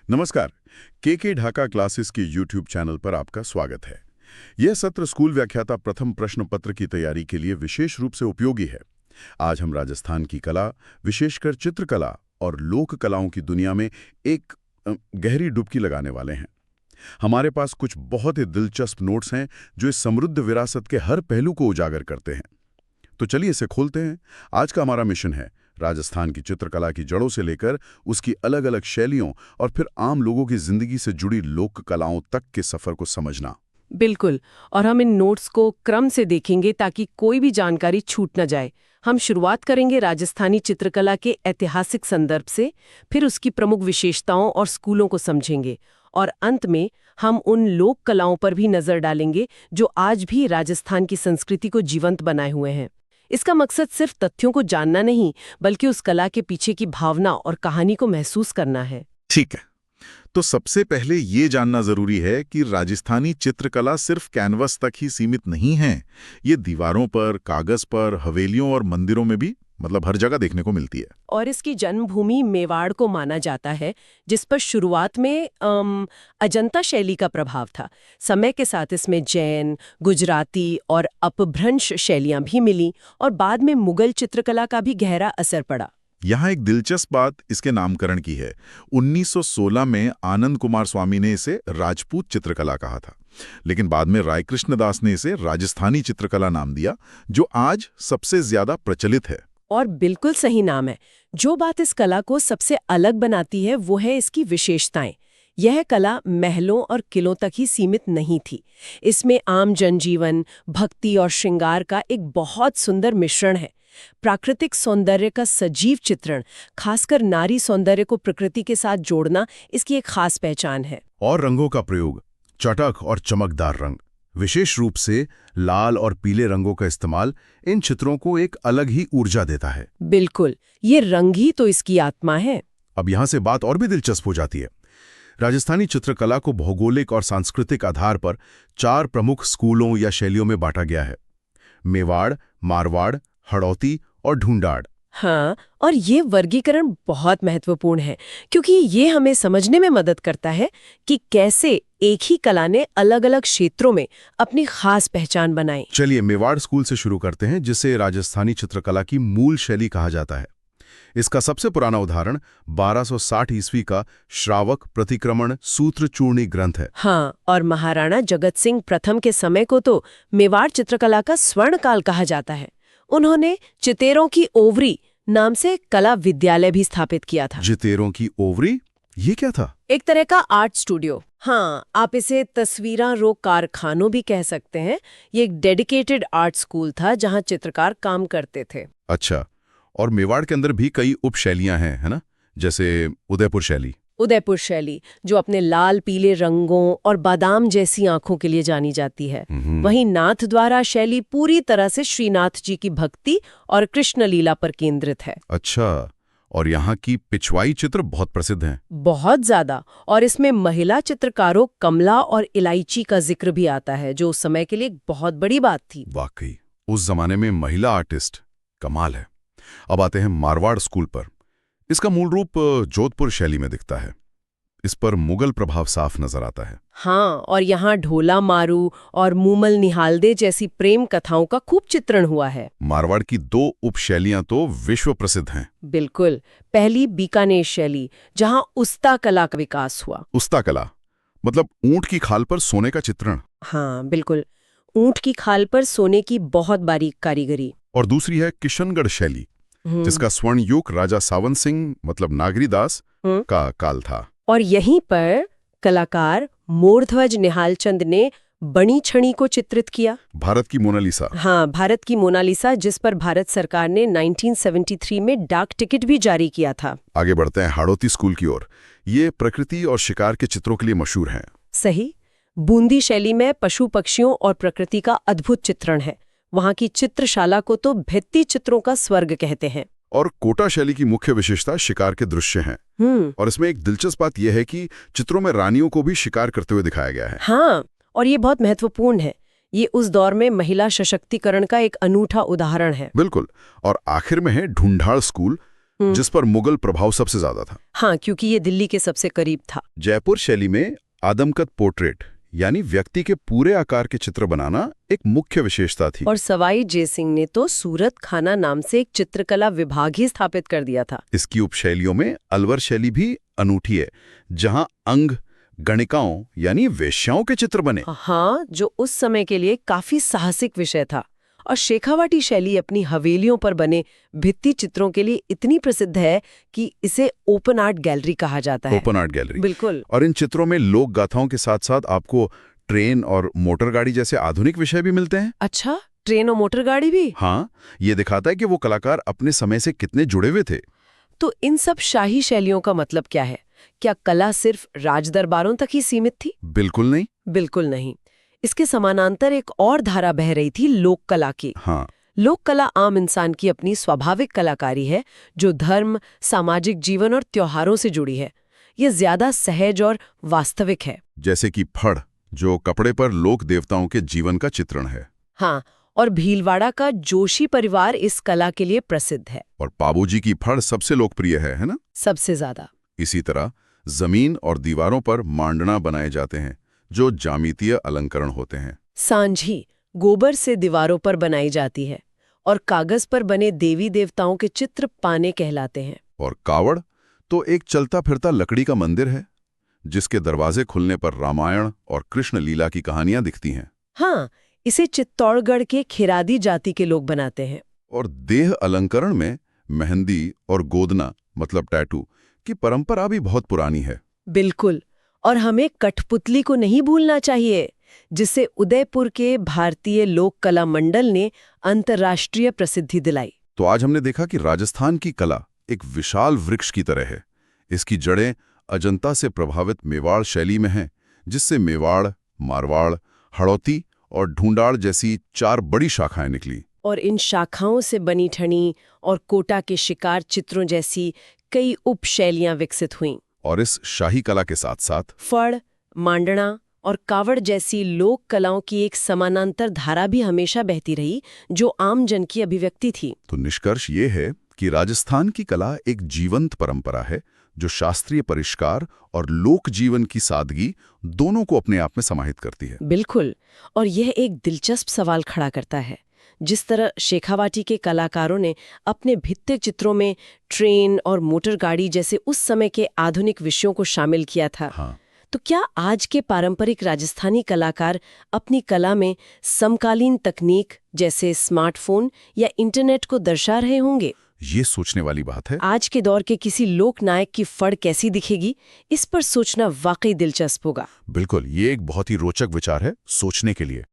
नमस्कार। के ढाका क्लासेस की यूट्यूब चैनल पर आपका स्वागत है। यह सत्र स्कूल व्याख्याता प्रथम प्रश्न पत्र की तैयारी के लिए विशेष रूप से उपयोगी है। आज हम राजस्थान की कला, विशेषकर चित्रकला और लोक कलाओं की दुनिया में एक गहरी डुबकी लगाने वाले हैं। हमारे पास कुछ बहुत ही दिलचस्प नोट्स हैं जो इस समृद्ध विरासत के हर पहलू को उजागर करते हैं। तो चलिए इसे खोलते हैं। आज का हमारा मिशन है राजस्थान की चित्रकला की जड़ों से लेकर उसकी अलग अलग शैलियों और फिर आम लोगों की जिंदगी से जुड़ी लोक कलाओं तक के सफर को समझना। बिल्कुल। और हम इन नोट्स को क्रम से देखेंगे ताकि कोई भी जानकारी छूट न जाए। हम शुरुआत करेंगे राजस्थानी चित्रकला के ऐतिहासिक संदर्भ से, फिर उसकी प्रमुख विशेषताओं और स्कूलों को समझेंगे, और अंत में हम उन लोक कलाओं पर भी नजर डालेंगे जो आज भी राजस्थान की संस्कृति को जीवंत बनाए हुए हैं। इसका मकसद सिर्फ तथ्यों को जानना नहीं, बल्कि उस कला के पीछे की भावना और कहानी को महसूस करना है। ठीक है, तो सबसे पहले ये जानना जरूरी है कि राजस्थानी चित्रकला सिर्फ कैनवस तक ही सीमित नहीं है। ये दीवारों पर, कागज पर, हवेलियों और मंदिरों में भी हर जगह देखने को मिलती है। और इसकी जन्मभूमि मेवाड़ को माना जाता है, जिस पर शुरुआत में अजंता शैली का प्रभाव था। समय के साथ इसमें जैन, गुजराती और अपभ्रंश शैलियां भी मिलीं, और बाद में मुगल चित्रकला का भी गहरा असर पड़ा। यहाँ एक दिलचस्प बात इसके नामकरण की है। 1916 में आनंद कुमार स्वामी ने इसे राजपूत चित्रकला कहा था, लेकिन बाद में राय कृष्णदास ने इसे राजस्थानी चित्रकला नाम दिया, जो आज सबसे ज्यादा प्रचलित है। और बिल्कुल सही नाम है। जो बात इस कला को सबसे अलग बनाती है वो है इसकी विशेषताएं। यह कला महलों और किलों तक ही सीमित नहीं थी। इसमें आम जनजीवन, भक्ति और श्रृंगार का एक बहुत सुंदर मिश्रण है। प्राकृतिक सौंदर्य का सजीव चित्रण, खासकर नारी सौंदर्य को प्रकृति के साथ जोड़ना, इसकी एक खास पहचान है। और रंगों का प्रयोग, चटक और चमकदार रंग, विशेष रूप से लाल और पीले रंगों का इस्तेमाल इन चित्रों को एक अलग ही ऊर्जा देता है। बिल्कुल, ये रंग ही तो इसकी आत्मा है। अब यहाँ से बात और भी दिलचस्प हो जाती है। राजस्थानी चित्रकला को भौगोलिक और सांस्कृतिक आधार पर 4 प्रमुख स्कूलों या शैलियों में बांटा गया है: मेवाड़, मारवाड़, हड़ौती और ढूंढाड़। हाँ, और ये वर्गीकरण बहुत महत्वपूर्ण है, क्योंकि ये हमें समझने में मदद करता है कि कैसे एक ही कला ने अलग-अलग क्षेत्रों में अपनी खास पहचान बनाई। चलिए मेवाड़ स्कूल से शुरू करते हैं, जिसे राजस्थानी चित्रकला की मूल शैली कहा जाता है। इसका सबसे पुराना उदाहरण 1260 ईस्वी का श्रावक प्रतिक्रमण सूत्र चूर्णी ग्रंथ है। हाँ, और महाराणा जगत सिंह प्रथम के समय को तो मेवाड़ चित्रकला का स्वर्ण काल कहा जाता है। उन्होंने चितेरों की ओवरी नाम से कला विद्यालय भी स्थापित किया था। चितेरों की ओवरी, ये क्या था? एक तरह का आर्ट स्टूडियो। हाँ, आप इसे तस्वीरां रो कारखानों भी कह सकते हैं। ये एक डेडिकेटेड आर्ट स्कूल था जहां चित्रकार काम करते थे। अच्छा, और मेवाड़ के अंदर भी कई उपशैलियां हैं, है ना? जैसे उदयपुर शैली। उदयपुर शैली, जो अपने लाल पीले रंगों और बादाम जैसी आंखों के लिए जानी जाती है। वहीं नाथद्वारा शैली पूरी तरह से श्रीनाथ जी की भक्ति और कृष्ण लीला पर केंद्रित है। अच्छा, और यहाँ की पिछवाई चित्र बहुत प्रसिद्ध हैं। बहुत ज्यादा। और इसमें महिला चित्रकारों कमला और इलायची का जिक्र भी आता है, जो उस समय के लिए एक बहुत बड़ी बात थी। वाकई, उस जमाने में महिला आर्टिस्ट कमाल है। अब आते हैं मारवाड़ स्कूल पर। इसका मूल रूप जोधपुर शैली में दिखता है। इस पर मुगल प्रभाव साफ नजर आता है। हाँ, और यहाँ ढोला मारू और मूमल निहालदे जैसी प्रेम कथाओं का खूब चित्रण हुआ है। मारवाड़ की 2 उपशैलियां तो विश्व प्रसिद्ध हैं। बिल्कुल। पहली बीकानेर शैली, जहाँ उस्ता कला का विकास हुआ। उस्ता कला मतलब ऊंट की खाल पर सोने का चित्रण। हाँ बिल्कुल, ऊंट की खाल पर सोने की बहुत बारीक कारीगरी। और दूसरी है किशनगढ़ शैली, जिसका स्वर्ण युग राजा सावन सिंह नागरीदास का काल था। और यहीं पर कलाकार मोरध्वज निहालचंद ने बनी छड़ी को चित्रित किया। भारत की मोनालिसा। हाँ, भारत की मोनालिसा, जिस पर भारत सरकार ने 1973 में डाक टिकट भी जारी किया था। आगे बढ़ते हैं हाड़ौती स्कूल की ओर। ये प्रकृति और शिकार के चित्रों के लिए मशहूर हैं। सही। बूंदी शैली में पशु पक्षियों और प्रकृति का अद्भुत चित्रण है। वहाँ की चित्रशाला को तो भित्ति चित्रों का स्वर्ग कहते हैं। और कोटा शैली की मुख्य विशेषता शिकार के दृश्य हैं। और इसमें एक दिलचस्प बात यह है कि चित्रों में रानियों को भी शिकार करते हुए दिखाया गया है। हाँ, और ये बहुत महत्वपूर्ण है। ये उस दौर में महिला सशक्तिकरण का एक अनूठा उदाहरण है। बिल्कुल। और आखिर में है ढूंढाड़ स्कूल, जिस पर मुगल प्रभाव सबसे ज्यादा था। हाँ, क्योंकि ये दिल्ली के सबसे करीब था। जयपुर शैली में आदमकद पोर्ट्रेट यानी व्यक्ति के पूरे आकार के चित्र बनाना एक मुख्य विशेषता थी। और सवाई जयसिंह ने तो सूरत खाना नाम से एक चित्रकला विभाग ही स्थापित कर दिया था। इसकी उपशैलियों में अलवर शैली भी अनूठी है, जहां अंग गणिकाओं यानी वेश्याओं के चित्र बने। हाँ, जो उस समय के लिए काफी साहसिक विषय था। और शेखावाटी शैली अपनी हवेलियों पर बने भित्ति चित्रों के लिए इतनी प्रसिद्ध है कि इसे ओपन आर्ट गैलरी कहा जाता है। ओपन आर्ट गैलरी, बिल्कुल। और इन चित्रों में लोक गाथाओं के साथ साथ आपको ट्रेन और मोटर गाड़ी जैसे आधुनिक विषय भी मिलते हैं। अच्छा, ट्रेन और मोटर गाड़ी भी? हाँ, ये दिखाता है कि वो कलाकार अपने समय से कितने जुड़े हुए थे। तो इन सब शाही शैलियों का मतलब क्या है? क्या कला सिर्फ राजदरबारों तक ही सीमित थी? बिल्कुल नहीं। बिल्कुल नहीं। इसके समानांतर एक और धारा बह रही थी लोक कला की। हाँ, लोक कला आम इंसान की अपनी स्वाभाविक कलाकारी है, जो धर्म, सामाजिक जीवन और त्योहारों से जुड़ी है। ये ज्यादा सहज और वास्तविक है। जैसे कि फड़, जो कपड़े पर लोक देवताओं के जीवन का चित्रण है। हाँ, और भीलवाड़ा का जोशी परिवार इस कला के लिए प्रसिद्ध है। और पाबूजी की फड़ सबसे लोकप्रिय है ना? सबसे ज्यादा। इसी तरह जमीन और दीवारों पर मांडना बनाए जाते हैं, जो ज्यामितीय अलंकरण होते हैं। सांझी गोबर से दीवारों पर बनाई जाती है और कागज पर बने देवी देवताओं के चित्र पाने कहलाते हैं। और कावड़ तो एक चलता फिरता लकड़ी का मंदिर है, जिसके दरवाजे खुलने पर रामायण और कृष्ण लीला की कहानियां दिखती हैं। हाँ, इसे चित्तौड़गढ़ के खिरादी जाति के लोग बनाते हैं। और देह अलंकरण में मेहंदी और गोदना मतलब टैटू की परंपरा भी बहुत पुरानी है। बिल्कुल। और हमें कठपुतली को नहीं भूलना चाहिए, जिसे उदयपुर के भारतीय लोक कला मंडल ने अंतर्राष्ट्रीय प्रसिद्धि दिलाई। तो आज हमने देखा कि राजस्थान की कला एक विशाल वृक्ष की तरह है। इसकी जड़ें अजंता से प्रभावित मेवाड़ शैली में हैं, जिससे मेवाड़, मारवाड़, हड़ौती और ढूंढाड़ जैसी 4 बड़ी शाखाएं निकली। और इन शाखाओं से बनी ठनी और कोटा के शिकार चित्रों जैसी कई उपशैलियां विकसित हुईं। और इस शाही कला के साथ साथ फड़, मांडना और कावड़ जैसी लोक कलाओं की एक समानांतर धारा भी हमेशा बहती रही, जो आम जन की अभिव्यक्ति थी। तो निष्कर्ष ये है कि राजस्थान की कला एक जीवंत परंपरा है, जो शास्त्रीय परिष्कार और लोक जीवन की सादगी दोनों को अपने आप में समाहित करती है। बिल्कुल। और यह एक दिलचस्प सवाल खड़ा करता है। जिस तरह शेखावाटी के कलाकारों ने अपने भित्ति चित्रों में ट्रेन और मोटर गाड़ी जैसे उस समय के आधुनिक विषयों को शामिल किया था, हाँ, तो क्या आज के पारंपरिक राजस्थानी कलाकार अपनी कला में समकालीन तकनीक जैसे स्मार्टफोन या इंटरनेट को दर्शा रहे होंगे? ये सोचने वाली बात है। आज के दौर के किसी लोक नायक की फड़ कैसी दिखेगी, इस पर सोचना वाकई दिलचस्प होगा। बिल्कुल, ये एक बहुत ही रोचक विचार है सोचने के लिए।